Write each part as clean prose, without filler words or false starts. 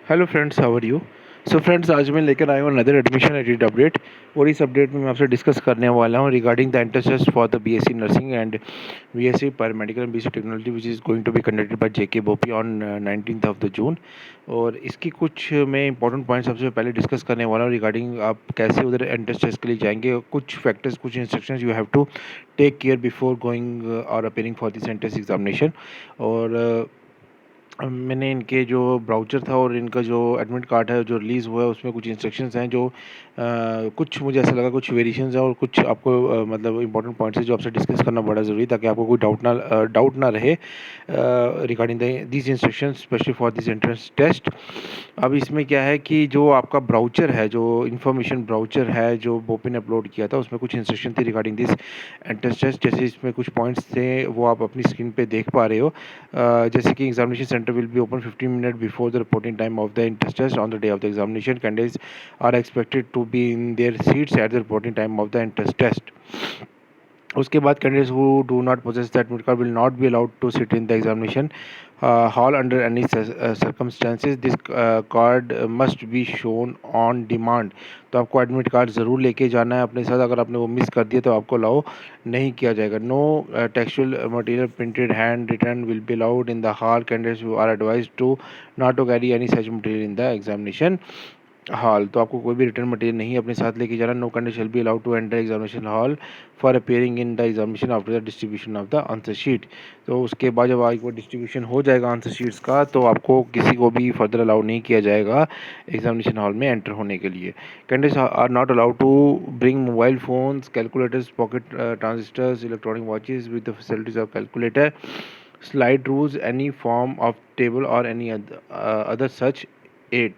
Hello friends, how are you. So friends, आज मैं लेकर आया हूँ अनदर एडमिशन एडिट अपडेट। और इस अपडेट में मैं आपसे डिस्कस करने वाला हूँ regarding the entrance test for the BSc nursing and BSc paramedical and BSc technology which is going to be conducted by JK BOPEE on 19th of the June. और इसकी कुछ मैं इंपॉर्टेंट पॉइंट्स सबसे पहले डिस्कस करने वाला हूँ रिगार्डिंग आप कैसे उधर एंट्रेंस टेस्ट के लिए जाएंगे। कुछ फैक्टर्स, कुछ instructions you have to take care before going or appearing for this entrance examination. और मैंने इनके जो ब्राउचर था और इनका जो एडमिट कार्ड है जो रिलीज़ हुआ है उसमें कुछ इंस्ट्रक्शंस हैं जो कुछ मुझे ऐसा लगा कुछ वेरिएशंस हैं और कुछ आपको मतलब इंपॉर्टेंट पॉइंट्स है जो आपसे डिस्कस करना बड़ा ज़रूरी है ताकि आपको कोई डाउट ना रहे regarding this instructions specially for this entrance test. अब इसमें क्या है कि जो आपका ब्राउचर है, जो इन्फॉर्मेशन ब्राउचर है जो बोपी ने अपलोड किया था, उसमें कुछ इंस्ट्रक्शन थी रिगार्डिंग दिस एंट्रेंस टेस्ट। जैसे इसमें कुछ पॉइंट्स थे वो आप अपनी स्क्रीन पे देख पा रहे हो। जैसे कि examination centre will be open 15 minute before the reporting time of the entrance test on the day of the examination. Candidates are expected to be in their seats at the reporting time of the entrance test. उसके बाद candidates who do not possess the admit card will not be allowed to sit in the examination hall under any circumstances. This card must be shown on demand. तो आपको admit card ज़रूर लेके जाना है अपने साथ। अगर आपने वो मिस कर दिया तो आपको अलाउ नहीं किया जाएगा। No textual material printed handwritten will be allowed in the hall. Candidates are advise to not to carry any such material in the examination hall. तो आपको कोई भी रिटर्न मटेरियल नहीं अपने साथ लेके जाना। No candidate shall be allowed to enter examination hall for appearing in the examination after the distribution of the answer sheet. तो उसके बाद जब आपको डिस्ट्रीब्यूशन हो जाएगा आंसर शीट्स का तो आपको किसी को भी फर्दर अलाउ नहीं किया जाएगा एग्जामिनेशन हॉल में एंटर होने के लिए। Candidates are not allowed to bring mobile phones, calculators, pocket transistors, electronic watches with the facilities of calculator, slide rules, any form of table or any other such aid।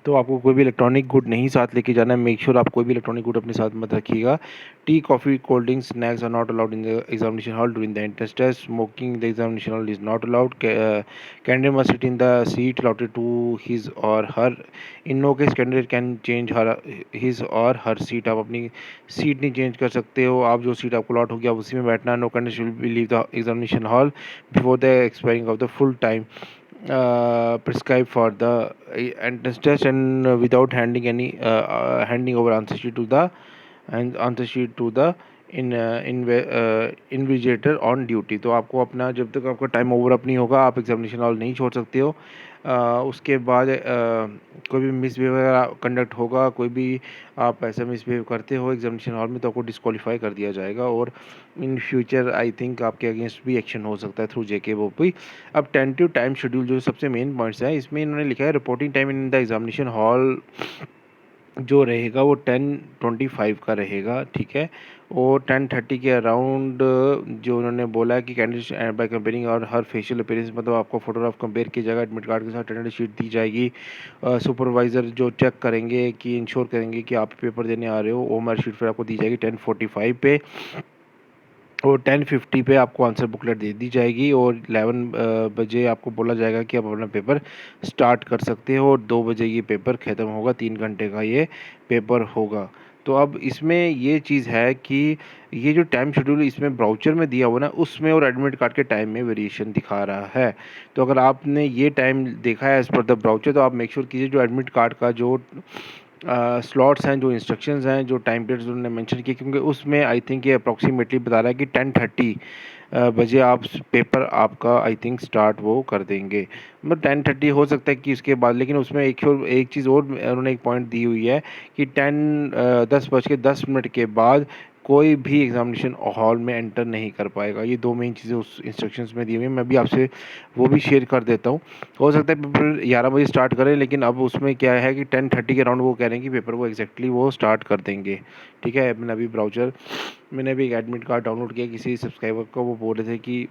तो आपको कोई भी electronic good नहीं साथ लेके जाना है। Make sure आप कोई भी इलेक्ट्रॉनिक गुड अपने साथ मत रखिएगा। Tea, coffee, cold drinks, snacks are not allowed in the examination hall during the entrance test. Smoking the examination hall is not allowed. Candidate must sit in the seat allotted to his or her. In no case candidate can change her his or her seat. आप अपनी seat नहीं change कर सकते हो। आप जो seat आपको allot हो गया उसी में बैठना है। No candidate will be leave the examination hall before the expiring of the full time prescribed for the entrance test and without handing over answer sheet to the invigilator on duty. तो आपको अपना जब तक आपका time over up नहीं होगा आप examination hall नहीं छोड़ सकते हो। उसके बाद कोई भी मिसबिहेवियर कंडक्ट होगा, कोई भी आप ऐसा मिसबिहेव करते हो एग्जामिनेशन हॉल में तो आपको डिस्क्वालीफाई कर दिया जाएगा और इन फ्यूचर आई थिंक आपके अगेंस्ट भी एक्शन हो सकता है थ्रू जेके बोपी। अब टेंटेटिव टाइम शेड्यूल जो सबसे मेन पॉइंट्स है इसमें इन्होंने लिखा है reporting time in the examination hall जो रहेगा वो 10:25 का रहेगा, ठीक है। और 10:30 के अराउंड जो उन्होंने बोला है कि कैंडिडेट बाय कंपेयरिंग और हर फेशियल अपीयरेंस, मतलब आपको फोटोग्राफ कंपेयर की जाएगा एडमिट कार्ड के साथ, अटेंडेंस शीट दी जाएगी। सुपरवाइज़र जो चेक करेंगे कि इंश्योर करेंगे कि आप पेपर देने आ रहे हो वो हमारी शीट फिर आपको दी जाएगी 10:45 पे। और 10:50 पे आपको आंसर बुकलेट दे दी जाएगी और 11 बजे आपको बोला जाएगा कि आप अपना पेपर स्टार्ट कर सकते हो और 2 बजे ये पेपर ख़त्म होगा। 3 घंटे का ये पेपर होगा। तो अब इसमें ये चीज़ है कि ये जो टाइम शेड्यूल इसमें ब्राउचर में दिया हुआ ना उसमें और एडमिट कार्ड के टाइम में वेरिएशन दिखा रहा है। तो अगर आपने ये टाइम देखा है एज़ पर द ब्राउचर तो आप मेक श्योर कीजिए जो एडमिट कार्ड का जो स्लॉट्स हैं, जो इंस्ट्रक्शंस हैं, जो टाइम पीरियड्स उन्होंने मेंशन किए, क्योंकि उसमें आई थिंक ये अप्रॉक्सीमेटली बता रहा है कि 10:30 बजे आप पेपर आपका आई थिंक स्टार्ट वो कर देंगे। मतलब 10:30 हो सकता है कि उसके बाद, लेकिन उसमें एक चीज़ और उन्होंने एक पॉइंट दी हुई है कि 10:10 के बाद कोई भी एग्जामिनेशन हॉल में एंटर नहीं कर पाएगा। ये 2 मेन चीज़ें उस इंस्ट्रक्शंस में दी हुई हैं। मैं भी आपसे वो भी शेयर कर देता हूँ। हो सकता है पेपर 11 बजे स्टार्ट करें, लेकिन अब उसमें क्या है कि 10:30 के अराउंड वो कह रहे हैं कि पेपर वो एग्जैक्टली वो स्टार्ट कर देंगे, ठीक है। मैंने अभी एक एडमिट कार्ड डाउनलोड किया किसी सब्सक्राइबर का, वो बोल रहे थे कि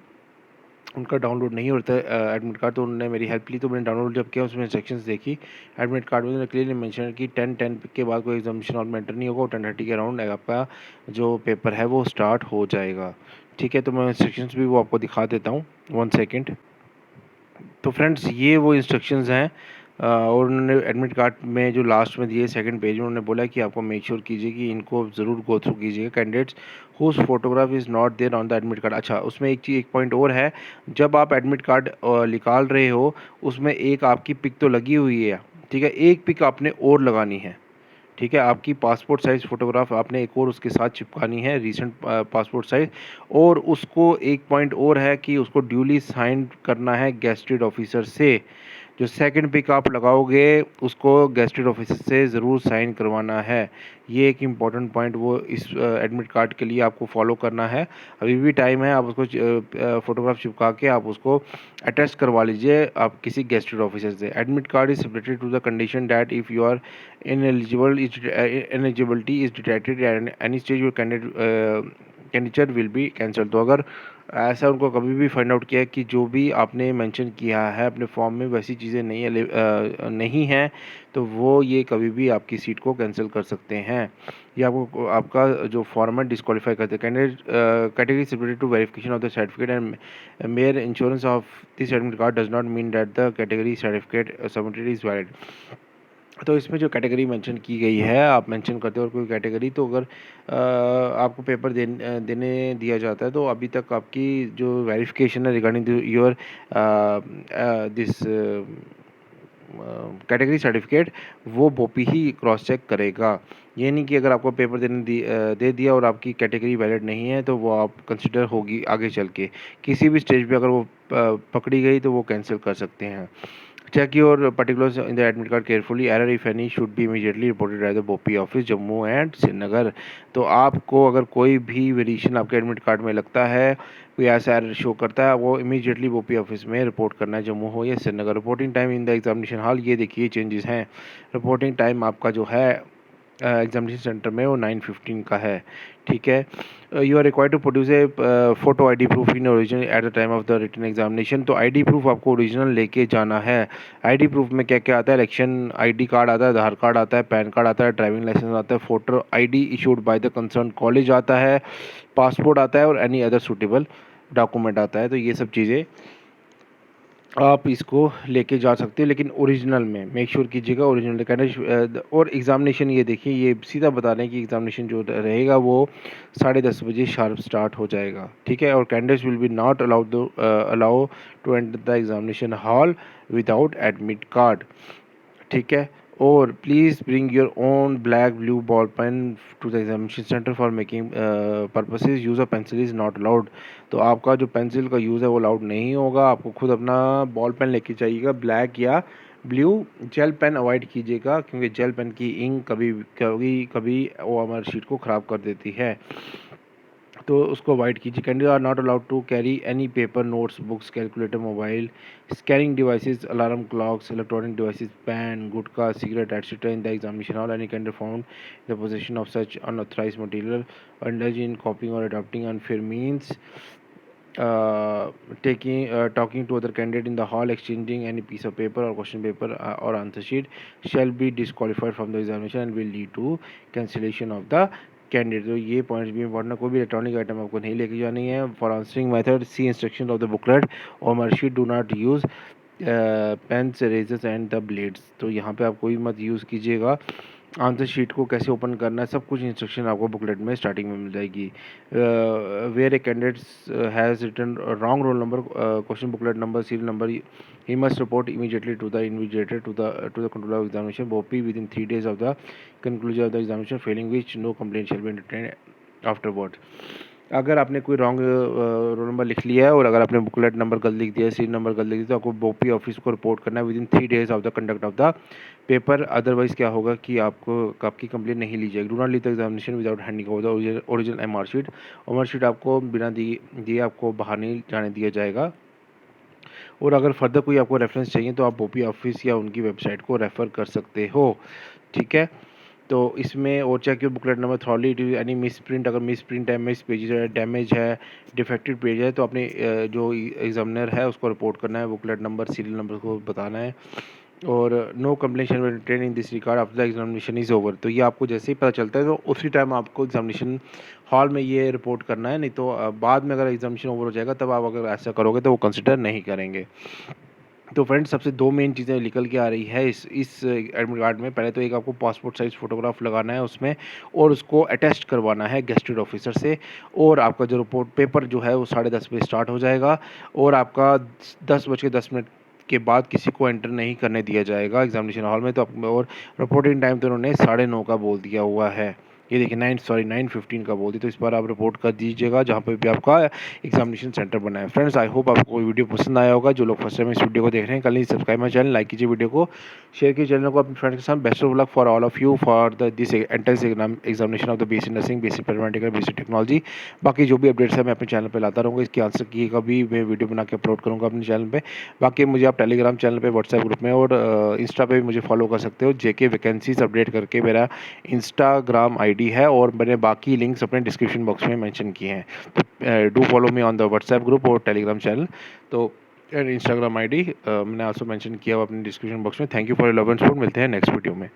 उनका डाउनलोड नहीं होता है एडमिट कार्ड, तो उन्होंने मेरी हेल्प ली। तो मैंने डाउनलोड जब किया उसमें इंस्ट्रक्शंस देखी, एडमिट कार्ड में उन्होंने क्लियरली मेंशन कि 10:10 के बाद कोई एग्जामिनेशन हॉल में एंटर नहीं होगा और 10:30 के अराउंड आपका जो पेपर है वो स्टार्ट हो जाएगा, ठीक है। तो मैं इंस्ट्रक्शंस भी वो आपको दिखा देता हूँ, 1 सेकेंड। तो फ्रेंड्स ये वो इंस्ट्रक्शंस हैं और उन्होंने एडमिट कार्ड में जो लास्ट में दिए सेकंड पेज में उन्होंने बोला कि आपको मेक श्योर कीजिए कि इनको ज़रूर गो थ्रू कीजिएगा, candidates whose photograph is not there on the admit card. अच्छा, उसमें एक पॉइंट और है, जब आप एडमिट कार्ड निकाल रहे हो उसमें एक आपकी पिक तो लगी हुई है, ठीक है, एक पिक आपने और लगानी है, ठीक है, आपकी पासपोर्ट साइज़ फ़ोटोग्राफ आपने एक और उसके साथ चिपकानी है, रीसेंट पासपोर्ट साइज़। और उसको एक पॉइंट और है कि उसको ड्यूली साइन करना है गेस्टेड ऑफिसर से। जो सेकंड पिक आप लगाओगे उसको गेस्टेड ऑफिसर से ज़रूर साइन करवाना है। ये एक इम्पॉर्टेंट पॉइंट वो इस एडमिट कार्ड के लिए आपको फॉलो करना है। अभी भी टाइम है, आप उसको फ़ोटोग्राफ चिपका के आप उसको अटैच करवा लीजिए आप किसी गेस्टेड ऑफिसर से। Admit card is submitted to the condition that if you are ineligibility is detected at any stage your candidate will be cancel. तो अगर ऐसा उनको कभी भी फाइंड आउट किया कि जो भी आपने मेंशन किया है अपने फॉर्म में वैसी चीज़ें नहीं हैं, तो वो ये कभी भी आपकी सीट को कैंसिल कर सकते हैं या आपको आपका जो फॉर्मेट डिस्क्वालीफाई करते हैं। Candidate category submitted to verification of the certificate and mere insurance of this admit card does not mean that the category certificate submitted is valid. तो इसमें जो कैटेगरी मेंशन की गई है, आप मेंशन करते हो और कोई कैटेगरी, तो अगर आपको पेपर देने दिया जाता है तो अभी तक आपकी जो वेरिफिकेशन है regarding your this category certificate वो बोपी ही क्रॉस चेक करेगा। ये नहीं कि अगर आपको पेपर दे दिया और आपकी कैटेगरी वैलिड नहीं है तो वो आप कंसिडर होगी आगे चल के किसी भी स्टेज पे अगर वो पकड़ी गई तो वो कैंसिल कर सकते हैं। Check your particulars in the admit card carefully. Error, if any, should be immediately reported at the BOPI office Jammu and Srinagar. तो आपको अगर कोई भी वेरिएशन आपके एडमिट कार्ड में लगता है, कोई ऐसा एरर शो करता है, वो इमीडिएटली BOPI ऑफिस में रिपोर्ट करना है, जम्मू हो या Srinagar. Reporting time in the examination hall, ये देखिए चेंजेस हैं। रिपोर्टिंग टाइम आपका जो है एग्जामिनेशन सेंटर में वो 9:15 का है, ठीक है। You are required to produce a photo ID proof in original at the time of the written examination. तो आईडी प्रूफ आपको ओरिजिनल लेके जाना है। आईडी प्रूफ में क्या क्या आता है, इलेक्शन आईडी कार्ड आता है, आधार कार्ड आता है, पैन कार्ड आता है, ड्राइविंग लाइसेंस आता है, photo ID issued by the concern college आता है, पासपोर्ट आता है और एनी अदर सूटेबल डॉक्यूमेंट आता है। तो ये सब चीज़ें आप इसको लेके जा सकते हो, लेकिन ओरिजिनल में मेक श्योर कीजिएगा ओरिजिनल कहना। और एग्ज़ामिनेशन ये देखिए, ये सीधा बता रहे हैं कि एग्ज़ामिनेशन जो रहेगा वो 10:30 बजे शार्प स्टार्ट हो जाएगा, ठीक है। और candidates will be not allow to enter the examination hall without admit card, ठीक है। और please bring your own black blue ball pen to the examination centre for making purposes. Use of pencil is not allowed. तो आपका जो pencil का use है वो allowed नहीं होगा, आपको खुद अपना बॉल पेन लेके जाइएगा, ब्लैक या ब्लू। जेल पेन अवॉइड कीजिएगा क्योंकि जेल पेन की इंक कभी कभी कभी वो हमारी शीट को ख़राब कर देती है, तो उसको अवॉइड कीजिए। Candidate are not allowed to carry any paper, notes, books, calculator, mobile, scanning devices, alarm clocks, electronic devices, pen, gutkha, cigarette etcetera in the examination hall. Any candidate found the possession of such unauthorised material अंडरज in copying or adopting unfair means talking to other candidate in the hall, exchanging any piece of paper or question paper or answer sheet shall be disqualified from the examination and will lead to cancellation of the candidate. तो ये points भी important है, कोई भी electronic item आपको नहीं लेके जानी है। For answering method see instruction of the booklet or marksheet, do not use pens, erasers and the blades. तो यहाँ पे आप कोई मत यूज़ कीजिएगा। आंसर शीट को कैसे ओपन करना है सब कुछ इंस्ट्रक्शन आपको बुकलेट में स्टार्टिंग में मिल जाएगी। Where a candidate has written wrong roll number, question booklet number, serial number, he must report immediately to the invigilator to the control of examination BOPI within 3 days of the conclusion of the examination, failing which no complaint shall be entertained afterward. अगर आपने कोई wrong roll number लिख लिया है और अगर आपने booklet number गलत लिख दिया है, सीरियल नंबर गलत लिख दिया, तो आपको BOPI ऑफिस को रिपोर्ट करना है with in 3 days of the conduct of the paper. Otherwise क्या होगा कि आपकी कंप्लेंट नहीं ली जाएगी। Do not leave the examination without handing over the original MR sheet आपको बिना दिए आपको बाहर नहीं जाने दिया जाएगा। और अगर फर्दर कोई आपको रेफरेंस चाहिए तो आप BOPI ऑफिस या उनकी वेबसाइट को रेफ़र कर सकते हो, ठीक है। तो इसमें और check your booklet number thoroughly, it is any misprint, अगर मिस प्रिंट है, मिस पेजेस है, डैमेज है, डिफेक्टेड पेज है, तो अपने जो एग्जामिनर है उसको रिपोर्ट करना है, बुकलेट नंबर, सीरियल नंबर को बताना है। और no complaint entertained in this regard after the examination is over. तो ये आपको जैसे ही पता चलता है तो उसी टाइम आपको एग्जामिनेशन हॉल में ये रिपोर्ट करना है, नहीं तो बाद में अगर एग्जामिनेशन ओवर हो जाएगा तब आप अगर ऐसा करोगे तो वो कंसिडर नहीं करेंगे। तो फ्रेंड्स सबसे 2 मेन चीज़ें निकल के आ रही है इस एडमिट कार्ड में। पहले तो एक आपको पासपोर्ट साइज़ फ़ोटोग्राफ लगाना है उसमें और उसको अटेस्ट करवाना है गेज़ेटेड ऑफ़िसर से, और आपका जो रिपोर्ट पेपर जो है वो 10:30 बजे स्टार्ट हो जाएगा, और आपका 10:10 के बाद किसी को एंटर नहीं करने दिया जाएगा एग्ज़ामिनेशन हॉल में। तो और रिपोर्टिंग टाइम तो उन्होंने 9:30 का बोल दिया हुआ है। ये देखिए 9:15 का बोल दिया, तो इस बार आप रिपोर्ट कर दीजिएगा जहाँ पे भी आपका एग्जामिनेशन सेंटर बना है। फ्रेंड्स आई होप आपको वीडियो पसंद आया होगा। जो लोग फर्स्ट टाइम इस वीडियो को देख रहे हैं, कल सब्सक्राइब माई चैनल, लाइक कीजिए वीडियो को, शेयर कीजिए चैनल को अपने फ्रेंड्स के साथ। Best of luck for all of you for this entrance examination of the BSc nursing, BSc paramedical, BSc technology. बाकी जो भी अपडेट्स है मैं अपने चैनल पर लाता रहूँगा, इसके आंसर की कभी मैं वीडियो बना के अपलोड करूँगा अपने चैनल पर। बाकी मुझे आप टेलीग्राम चैनल पर, व्हाट्सएप ग्रुप में और इंस्टा पे भी मुझे फॉलो कर सकते हो। जेके वैकेंसीज अपडेट करके मेरा इंस्टाग्राम आईडी है, और मैंने बाकी लिंक्स अपने डिस्क्रिप्शन बॉक्स में मेंशन किए हैं। तो do follow me on the WhatsApp group और टेलीग्राम चैनल। तो एंड इंस्टाग्राम आईडी मैंने आल्सो मेंशन किया हुआ अपने डिस्क्रिप्शन बॉक्स में। Thank you for your love and support. मिलते हैं नेक्स्ट वीडियो में।